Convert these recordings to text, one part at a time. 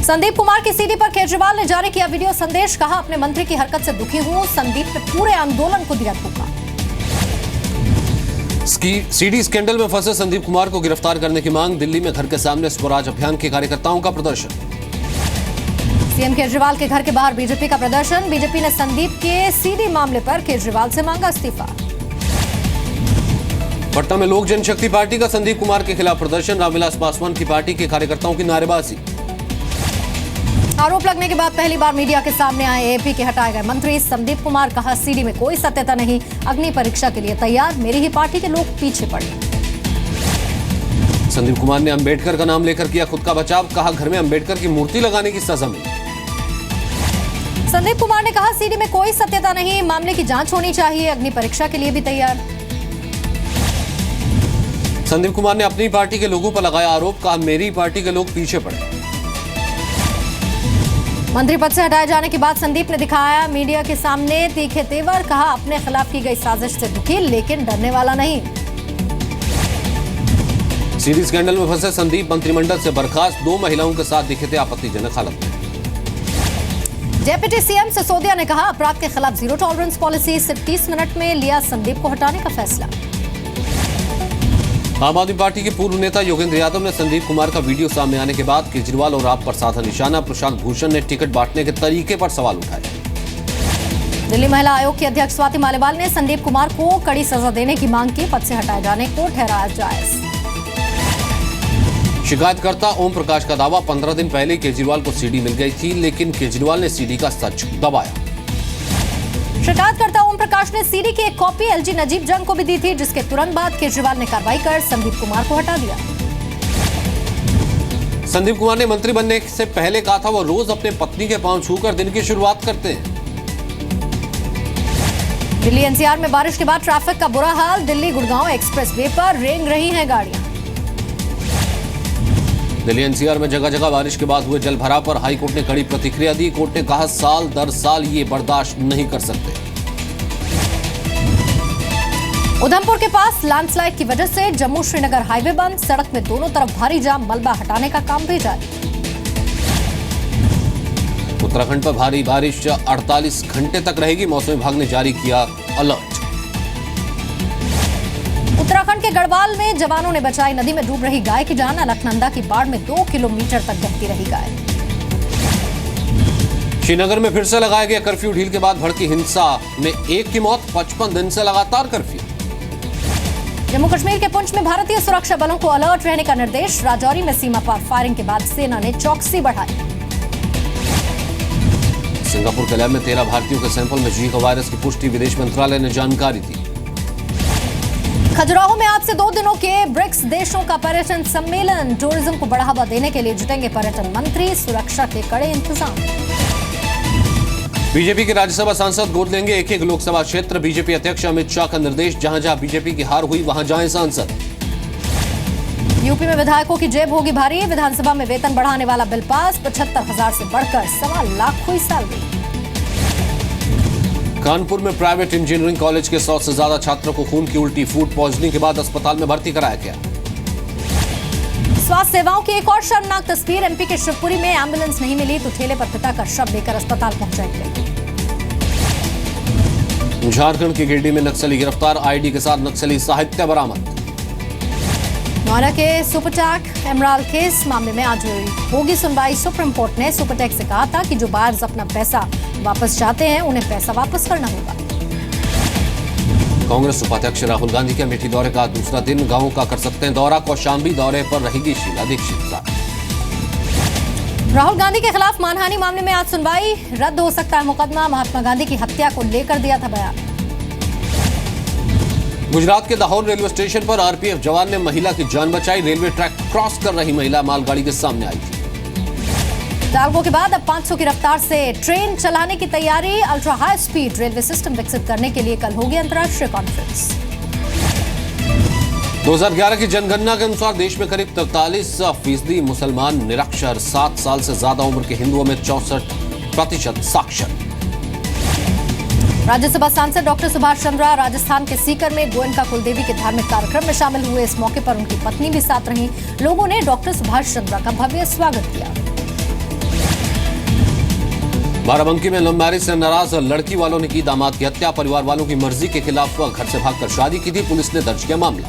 संदीप कुमार की सीडी पर केजरीवाल ने जारी किया वीडियो संदेश। कहा, अपने मंत्री की हरकत से दुखी हूं। संदीप ने पूरे आंदोलन को दिया धोखा। सीडी स्कैंडल में फंसे संदीप कुमार को गिरफ्तार करने की मांग। दिल्ली में घर के सामने स्वराज अभियान के कार्यकर्ताओं का प्रदर्शन। सीएम केजरीवाल के घर के बाहर बीजेपी का प्रदर्शन। बीजेपी ने संदीप के सीडी मामले पर केजरीवाल से मांगा इस्तीफा। पटना में लोक जनशक्ति पार्टी का संदीप कुमार के खिलाफ प्रदर्शन। रामविलास पासवान की पार्टी के कार्यकर्ताओं की नारेबाजी। आरोप लगने के बाद पहली बार मीडिया के सामने आए एपी के हटाए गए मंत्री संदीप कुमार। कहा, सीडी में कोई सत्यता नहीं, अग्नि परीक्षा के लिए तैयार, मेरी ही पार्टी के लोग पीछे पड़े। संदीप कुमार ने अंबेडकर का नाम लेकर किया खुद का बचाव। कहा, घर में अंबेडकर की मूर्ति लगाने की सजा मिली। संदीप कुमार ने कहा, सीडी में कोई सत्यता नहीं, मामले की जांच होनी चाहिए, अग्नि परीक्षा के लिए भी तैयार। संदीप कुमार ने अपनी पार्टी के लोगों पर लगाया आरोप। कहा, मेरी पार्टी के लोग पीछे पड़े। मंत्री पद से हटाए जाने के बाद संदीप ने दिखाया मीडिया के सामने तीखे तेवर। कहा, अपने खिलाफ की गई साजिश से दुखी लेकिन डरने वाला नहीं। सीडी स्कैंडल में फंसे संदीप मंत्रिमंडल से बर्खास्त। 2 महिलाओं के साथ दिखे थे आपत्तिजनक हालत में। डेप्यूटी सीएम सिसोदिया ने कहा, अपराध के खिलाफ जीरो टॉलरेंस पॉलिसी। सिर्फ 30 मिनट में लिया संदीप को हटाने का फैसला। आम आदमी पार्टी के पूर्व नेता योगेंद्र यादव ने संदीप कुमार का वीडियो सामने आने के बाद केजरीवाल और आप पर साधा निशाना। प्रशांत भूषण ने टिकट बांटने के तरीके पर सवाल उठाए। दिल्ली महिला आयोग की अध्यक्ष स्वाति मालीवाल ने संदीप कुमार को कड़ी सजा देने की मांग की। पद से हटाए जाने को ठहराया जायज। शिकायतकर्ता ओम प्रकाश का दावा, 15 दिन पहले केजरीवाल को सीडी मिल गई थी, लेकिन केजरीवाल ने सीडी का सच दबाया। शिकायतकर्ता ओम प्रकाश ने सीडी की एक कॉपी एलजी नजीब जंग को भी दी थी, जिसके तुरंत बाद केजरीवाल ने कार्रवाई कर संदीप कुमार को हटा दिया। संदीप कुमार ने मंत्री बनने से पहले कहा था वो रोज अपने पत्नी के पांव छूकर दिन की शुरुआत करते हैं। दिल्ली एनसीआर में बारिश के बाद ट्रैफिक का बुरा हाल। दिल्ली गुड़गांव एक्सप्रेसवे पर रेंग रही हैं गाड़ियां। दिल्ली एनसीआर में जगह जगह बारिश के बाद हुए जल भराव पर हाईकोर्ट ने कड़ी प्रतिक्रिया दी। कोर्ट ने कहा, साल दर साल ये बर्दाश्त नहीं कर सकते। उधमपुर के पास लैंडस्लाइड की वजह से जम्मू श्रीनगर हाईवे बंद। सड़क में दोनों तरफ भारी जाम, मलबा हटाने का काम भी जारी। उत्तराखंड पर भारी बारिश 48 घंटे तक रहेगी। मौसम विभाग ने जारी किया अलर्ट। उत्तराखंड के गढ़वाल में जवानों ने बचाई नदी में डूब रही गाय की जान। अलकनंदा की बाढ़ में 2 किलोमीटर तक बहती रही गाय। श्रीनगर में फिर से लगाया गया कर्फ्यू। ढील के बाद भड़की हिंसा में 1 की मौत। 55 दिन से लगातार कर्फ्यू। जम्मू कश्मीर के पुंछ में भारतीय सुरक्षा बलों को अलर्ट रहने का निर्देश। राजौरी में सीमा पार फायरिंग के बाद सेना ने चौकसी बढ़ाई। सिंगापुर के लैब में 13 भारतीयों के सैंपल में जीका वायरस की पुष्टि। विदेश मंत्रालय ने जानकारी दी। खजुराहो में आज से 2 दिनों के ब्रिक्स देशों का पर्यटन सम्मेलन। टूरिज्म को बढ़ावा देने के लिए जुटेंगे पर्यटन मंत्री। सुरक्षा के कड़े इंतजाम। बीजेपी के राज्यसभा सांसद गोद लेंगे एक लोकसभा क्षेत्र। बीजेपी अध्यक्ष अमित शाह का निर्देश, जहां जहां बीजेपी की हार हुई वहां जाएं सांसद। यूपी में विधायकों की जेब होगी भारी। विधानसभा में वेतन बढ़ाने वाला बिल पास। 75,000 से बढ़कर 1.25 लाख हुई सैलरी। कानपुर में प्राइवेट इंजीनियरिंग कॉलेज के 100 से ज्यादा छात्रों को खून की उल्टी, फूड पॉइजनिंग के बाद अस्पताल में भर्ती कराया गया। स्वास्थ्य सेवाओं की एक और शर्मनाक तस्वीर। एमपी के शिवपुरी में एम्बुलेंस नहीं मिली तो ठेले पर पिता का शव लेकर अस्पताल पहुंचाएंगे। झारखंड के गिरिडीह में नक्सली गिरफ्तार। आईडी के साथ नक्सली साहित्य बरामद। नोएडा के सुपरटेक एमराल्ड केस मामले में आज होगी सुनवाई। सुप्रीम कोर्ट ने सुपरटेक से कहा था कि जो बायर्स अपना पैसा वापस चाहते हैं उन्हें पैसा वापस करना होगा। कांग्रेस उपाध्यक्ष राहुल गांधी के अमेठी दौरे का दूसरा दिन। गांवों का कर सकते हैं दौरा। कौशाम्बी दौरे पर रहेगी शीला दीक्षित। राहुल गांधी के खिलाफ मानहानि मामले में आज सुनवाई। रद्द हो सकता है मुकदमा। महात्मा गांधी की हत्या को लेकर दिया था बयान। गुजरात के दाहोद रेलवे स्टेशन पर आरपीएफ जवान ने महिला की जान बचाई। रेलवे ट्रैक क्रॉस कर रही महिला मालगाड़ी के सामने आई थी। चालकों के बाद अब 500 की रफ्तार से ट्रेन चलाने की तैयारी। Ultra high speed railway system विकसित करने के लिए कल होगी अंतर्राष्ट्रीय कॉन्फ्रेंस। 2011 की जनगणना के अनुसार देश में करीब 43% मुसलमान निरक्षर। 7 साल से ज्यादा उम्र के हिंदुओं में 64% साक्षर। राज्यसभा सांसद डॉक्टर सुभाष चंद्रा राजस्थान के सीकर में गोयनका कुलदेवी के धार्मिक कार्यक्रम में शामिल हुए। इस मौके पर उनकी पत्नी भी साथ रहीं। लोगों ने डॉक्टर सुभाष चंद्रा का भव्य स्वागत किया। बाराबंकी में लव मैरिज से नाराज लड़की वालों ने की दामाद की हत्या। परिवार वालों की मर्जी के खिलाफ घर से भागकर शादी की थी। पुलिस ने दर्ज किया मामला।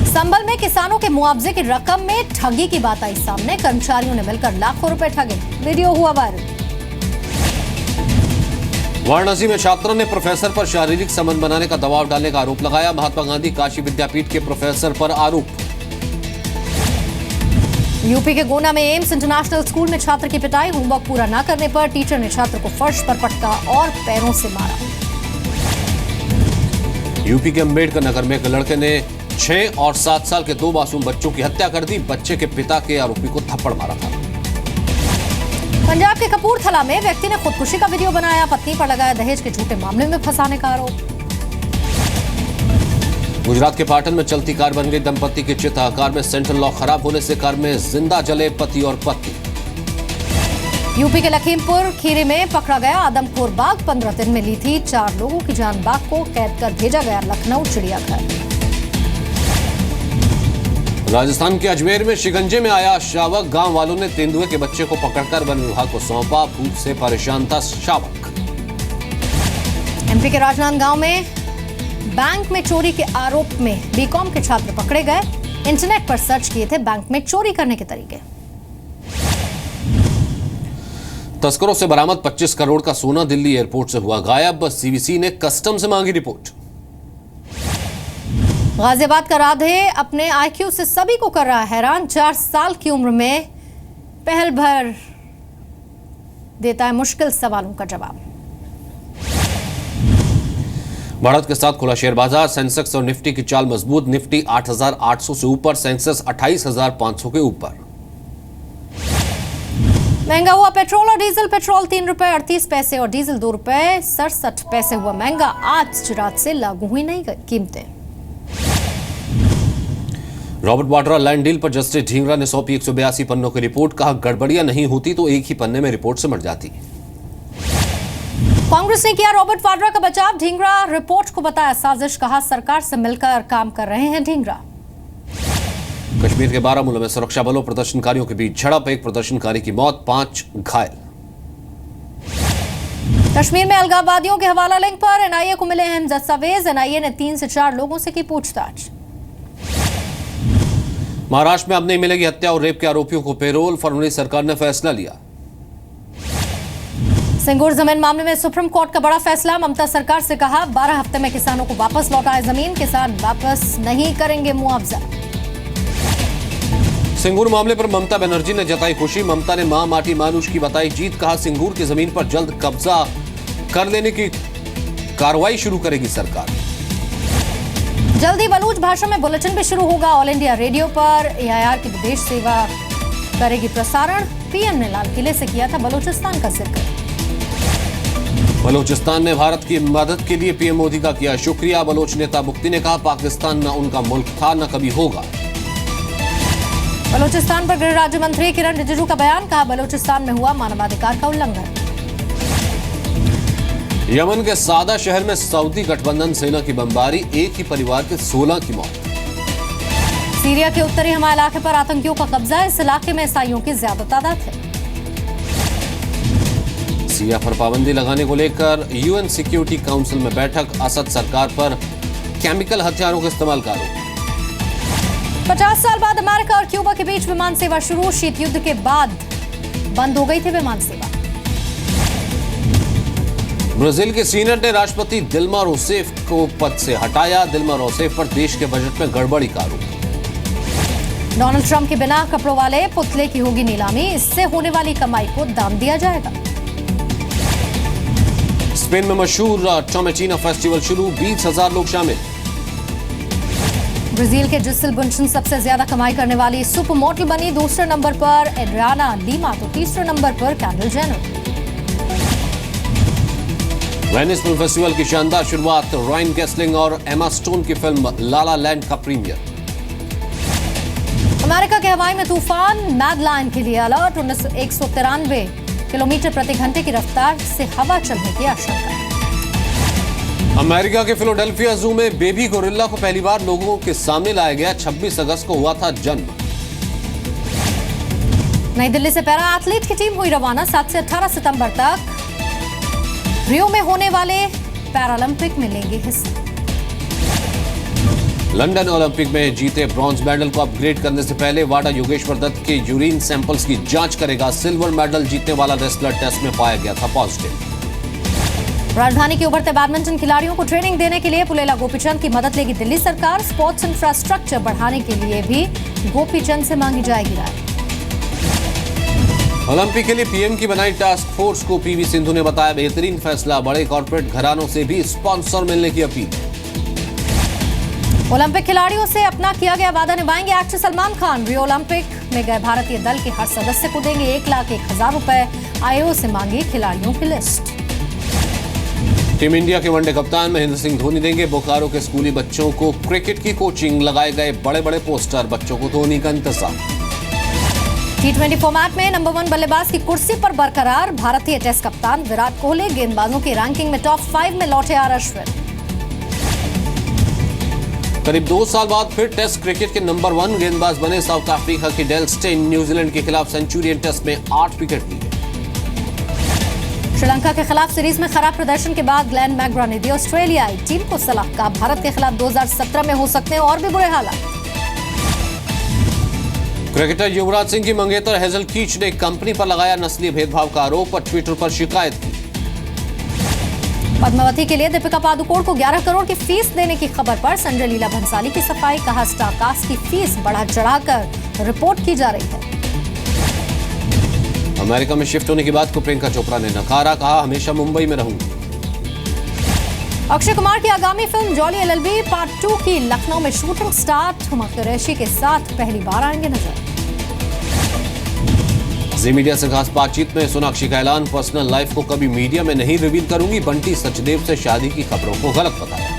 संभल में किसानों के मुआवजे की रकम में ठगी की बात आई सामने। कर्मचारियों ने मिलकर लाखों रुपए ठगे। वीडियो हुआ वायरल। वाराणसी में छात्रों ने प्रोफेसर पर शारीरिक संबंध बनाने का दबाव डालने का आरोप लगाया। महात्मा गांधी काशी विद्यापीठ के प्रोफेसर पर आरोप। यूपी के गोना में एम्स इंटरनेशनल स्कूल में छात्र की पिटाई। होमवर्क पूरा न करने पर टीचर ने छात्र को फर्श पर पटका और पैरों से मारा। यूपी के अंबेडकर नगर में एक लड़के ने 6 और 7 साल के 2 मासूम बच्चों की हत्या कर दी। बच्चे के पिता के आरोपी को थप्पड़ मारा था। पंजाब के कपूरथला में व्यक्ति ने खुदकुशी का वीडियो बनाया। पत्नी पर लगाया दहेज के झूठे मामले में फंसाने का आरोप। गुजरात के पाटन में चलती कार बन गई दंपति की चिता। कार में सेंट्रल लॉक खराब होने से कार में जिंदा जले पति और पत्नी। यूपी के लखीमपुर खीरी में पकड़ा गया आदमखोर बाघ। 15 दिन में ली थी 4 लोगों की जान। बाघ को कैद कर भेजा गया लखनऊ चिड़ियाघर। राजस्थान के अजमेर में शिकंजे में आया शावक। गांव वालों ने तेंदुए के बच्चे को पकड़कर वन विभाग को सौंपा। भूख से परेशान था शावक। एमपी के राजनांदगांव में बैंक में चोरी के आरोप में बीकॉम के छात्र पकड़े गए। इंटरनेट पर सर्च किए थे बैंक में चोरी करने के तरीके। तस्करों से बरामद 25 करोड़ का सोना दिल्ली एयरपोर्ट से हुआ गायब। सीवीसी ने कस्टम से मांगी रिपोर्ट। गाजियाबाद का राधे अपने आईक्यू से सभी को कर रहा हैरान। 4 साल की उम्र में पहल भर देता है मुश्किल सवालों का जवाब। बढ़त के साथ खुला शेयर बाजार। सेंसेक्स और निफ्टी की चाल मजबूत। निफ्टी 8,800 से ऊपर, सेंसेक्स 28,500 के ऊपर। महंगा हुआ पेट्रोल और डीजल। पेट्रोल 3 रुपए 38 पैसे और डीजल 2 रुपए 67 पैसे हुआ महंगा। आज रात से लागू हुई नई कीमतें। रॉबर्ट वाड्रा लैंड डील पर जस्टिस ढींगरा ने सौंपी 182 पन्नों की रिपोर्ट। कहा गड़बड़ियां नहीं होती तो एक ही पन्ने में रिपोर्ट सिमट जाती। कांग्रेस ने किया रॉबर्ट वाड्रा का बचाव। ढींगरा रिपोर्ट को बताया साजिश। कहा सरकार से मिलकर काम कर रहे हैं ढींगरा। कश्मीर के बारामूला में सुरक्षा बलों प्रदर्शनकारियों के बीच झड़प। एक प्रदर्शनकारी की मौत, 5 घायल। कश्मीर में अलगाववादियों के हवाला लिंक पर एनआईए को मिले अहम दस्तावेज। एनआईए ने 3 से 4 लोगों से की पूछताछ। महाराष्ट्र में अब नहीं मिलेगी हत्या और रेप के आरोपियों को पेरोल। फडणवीस सरकार ने फैसला लिया। सिंगूर जमीन मामले में सुप्रीम कोर्ट का बड़ा फैसला। ममता सरकार से कहा 12 हफ्ते में किसानों को वापस लौटाए जमीन। किसान वापस नहीं करेंगे मुआवजा। सिंगूर मामले पर ममता बनर्जी ने जताई खुशी। ममता ने मां माटी मानुष की बताई जीत। कहा सिंगूर की जमीन पर जल्द कब्जा कर लेने की कार्रवाई शुरू करेगी सरकार। जल्दी बलूच भाषा में बुलेटिन भी शुरू होगा। ऑल इंडिया रेडियो पर एआईआर की विदेश सेवा करेगी प्रसारण। पीएम ने लाल किले से किया था बलूचिस्तान का जिक्र। बलूचिस्तान ने भारत की मदद के लिए पीएम मोदी का किया शुक्रिया। बलोच नेता मुफ्ती ने कहा पाकिस्तान न उनका मुल्क था न कभी होगा। बलूचिस्तान पर गृह राज्य मंत्री किरण रिजिजू का बयान। कहा बलूचिस्तान में हुआ मानवाधिकार का उल्लंघन। यमन के सादा शहर में सऊदी गठबंधन सेना की बमबारी। एक ही परिवार के 16 की मौत। सीरिया के उत्तरी हमा इलाके पर आतंकियों का कब्जा। इस इलाके में ईसाइयों की ज्यादा तादाद है। सीरिया पर पाबंदी लगाने को लेकर यूएन सिक्योरिटी काउंसिल में बैठक। असद सरकार पर केमिकल हथियारों के इस्तेमाल का आरोप। 50 साल बाद अमेरिका और क्यूबा के बीच विमान सेवा शुरू। शीत युद्ध के बाद बंद हो गई थी विमान सेवा। ब्राजील के सीनेट ने राष्ट्रपति दिल्मा रोसेफ को पद से हटाया। दिल्मा रोसेफ पर देश के बजट में गड़बड़ी का आरोप। डोनाल्ड ट्रंप के बिना कपड़ों वाले पुतले की होगी नीलामी। इससे होने वाली कमाई को दाम दिया जाएगा। स्पेन में मशहूर टोमेटिनो फेस्टिवल शुरू। 20,000 लोग शामिल। ब्राजील के जिसेल बुंचन सबसे ज्यादा कमाई करने वाली सुपर मॉडल बनी। दूसरे नंबर पर एड्रियाना लीमा तो तीसरे नंबर पर Kendall Jenner. Venice film festival की शानदार शुरुआत। रायन गॉसलिंग और एमा स्टोन की फिल्म ला ला लैंड का प्रीमियर। अमेरिका के हवाई में तूफान मैडलाइन के लिए अलर्ट। 193 किलोमीटर प्रति घंटे की रफ्तार से हवा चलने की आशंका। अमेरिका के फिलाडेल्फिया जू में बेबी गोरिल्ला को पहली बार लोगों के सामने लाया गया। 26 अगस्त को हुआ था जन्म। नई दिल्ली से पैरा एथलीट की टीम हुई रवाना। 7 से 18 सितंबर तक रियो में होने वाले पैरालंपिक में लेंगे हिस्सा। लंदन ओलंपिक में जीते ब्रॉन्ज मेडल को अपग्रेड करने से पहले वाडा योगेश्वर दत्त के यूरिन सैंपल्स की जांच करेगा। सिल्वर मेडल जीतने वाला रेसलर टेस्ट में पाया गया था पॉजिटिव। राजधानी के उभरते बैडमिंटन खिलाड़ियों को ट्रेनिंग देने के लिए पुलेला गोपीचंद की मदद लेगी दिल्ली सरकार। स्पोर्ट्स इंफ्रास्ट्रक्चर बढ़ाने के लिए भी गोपीचंद से मांगी जाएगी राय। ओलंपिक के लिए पीएम की बनाई टास्क फोर्स को पीवी सिंधु ने बताया बेहतरीन फैसला। बड़े कॉर्पोरेट घरानों से भी स्पॉन्सर मिलने की अपील। ओलंपिक खिलाड़ियों से अपना किया गया वादा निभाएंगे actor Salman Khan. Rio Olympic में गए भारतीय दल के हर सदस्य को देंगे 1,01,000 रुपए। आईओ से मांगी खिलाड़ियों की लिस्ट। टीम इंडिया के वनडे कप्तान महेंद्र सिंह धोनी देंगे बोकारो के स्कूली बच्चों को क्रिकेट की कोचिंग। लगाए गए बड़े बड़े पोस्टर, बच्चों को धोनी का इंतजार। T20 फॉर्मेट में नंबर 1 बल्लेबाज की कुर्सी पर बरकरार भारतीय टेस्ट कप्तान विराट कोहली। गेंदबाजों की रैंकिंग में टॉप 5 में लौटे आर अश्विन। करीब 2 साल बाद फिर टेस्ट क्रिकेट के नंबर 1 गेंदबाज बने साउथ अफ्रीका की डेल स्टेन। न्यूजीलैंड के खिलाफ सेंचुरियन टेस्ट में 8 विकेट लिए। श्रीलंका के खिलाफ सीरीज में खराब प्रदर्शन के बाद ग्लेन मैकग्रा ने दी ऑस्ट्रेलियाई टीम को सलाह। का भारत के खिलाफ 2017 में हो सकते हैं और भी बुरे हालात। क्रिकेटर युवराज सिंह की मंगेतर हेजल कीच ने कंपनी पर लगाया नस्लीय भेदभाव का आरोप। ट्विटर पर शिकायत की। पद्मावती के लिए दीपिका पादुकोण को 11 करोड़ की फीस देने की खबर पर संजय लीला भंसाली की सफाई। कहा स्टार कास्ट की फीस बढ़ा चढ़ाकर रिपोर्ट की जा रही है। अमेरिका में शिफ्ट होने की बात को प्रियंका चोपड़ा ने नकारा। कहा हमेशा मुंबई में रहूंगी। अक्षय कुमार की आगामी फिल्म जॉली एलएलबी पार्ट 2 की लखनऊ में शूटिंग स्टार्ट। हुमा कुरैशी के साथ पहली बार आएंगे नजर। जी मीडिया से खास बातचीत में सोनाक्षी का ऐलान। पर्सनल लाइफ को कभी मीडिया में नहीं रिवील करूंगी। बंटी सचदेव से शादी की खबरों को गलत बताया।